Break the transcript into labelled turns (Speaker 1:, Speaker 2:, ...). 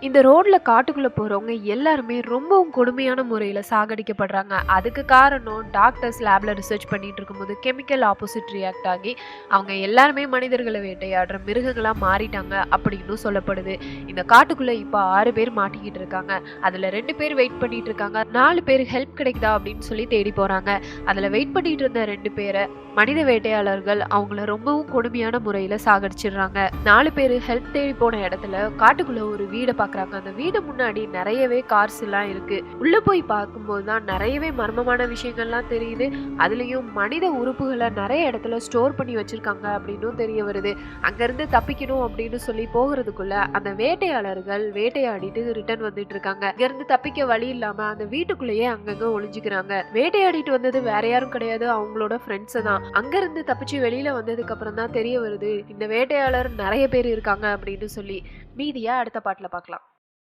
Speaker 1: இந்த ரோட்ல காட்டுக்குள்ள போறவங்க எல்லாருமே ரொம்பவும் கொடுமையான முறையில சாகடிக்கப்படுறாங்க. அதுக்கு காரணம் டாக்டர்ஸ் லேப்ல ரிசர்ச் பண்ணிட்டு இருக்கும்போது கெமிக்கல் ஆப்போசிட் ரியாக்ட் ஆகி அவங்க எல்லாருமே மனிதர்களை வேட்டையாடுற மிருகங்களா மாறிட்டாங்க அப்படின்னு சொல்லப்படுது. இந்த காட்டுக்குள்ள இப்ப 6 பேர் மாட்டிக்கிட்டு இருக்காங்க. அதுல 2 பேர் வெயிட் பண்ணிட்டு இருக்காங்க. 4 பேர் ஹெல்ப் கிடைக்குதா அப்படின்னு சொல்லி தேடி போறாங்க. அதுல வெயிட் பண்ணிட்டு இருந்த 2 பேரை மனித வேட்டையாளர்கள் அவங்கள ரொம்பவும் கொடுமையான முறையில சாகடிச்சிடுறாங்க. 4 பேரு ஹெல்ப் தேடி போன இடத்துல காட்டுக்குள்ள ஒரு வீடை பாக்குறாங்க. அந்த வீடு முன்னாடி நிறையவே கார்ஸ் எல்லாம் இருக்கு. உள்ள போய் பார்க்கும்போது தான் நிறையவே மர்மமான விஷயங்கள்லாம் தெரியுது. அதுலயும் மனித உறுப்புகளை நிறைய இடத்துல ஸ்டோர் பண்ணி வச்சிருக்காங்க அப்படின்னும் தெரிய வருது. அங்க இருந்து தப்பிக்கணும் அப்படின்னு சொல்லி போகிறதுக்குள்ள அந்த வேட்டையாளர்கள் வேட்டையாடிட்டு ரிட்டர்ன் வந்துட்டு இருக்காங்க. இங்க இருந்து தப்பிக்க வழி இல்லாம அந்த வீட்டுக்குள்ளேயே அங்கங்க ஒளிஞ்சுக்கிறாங்க. வேட்டையாடிட்டு வந்தது வேற யாரும் கிடையாது, அவங்களோட ஃப்ரெண்ட்ஸ் தான். அங்க இருந்து தப்பிச்சு வெளியில வந்ததுக்கு அப்புறம் தான் தெரிய வருது இந்த வேட்டையாளர் நிறைய பேர் இருக்காங்க அப்படின்னு சொல்லி. மீதியா அடுத்த பாட்டுல பார்க்கலாம்.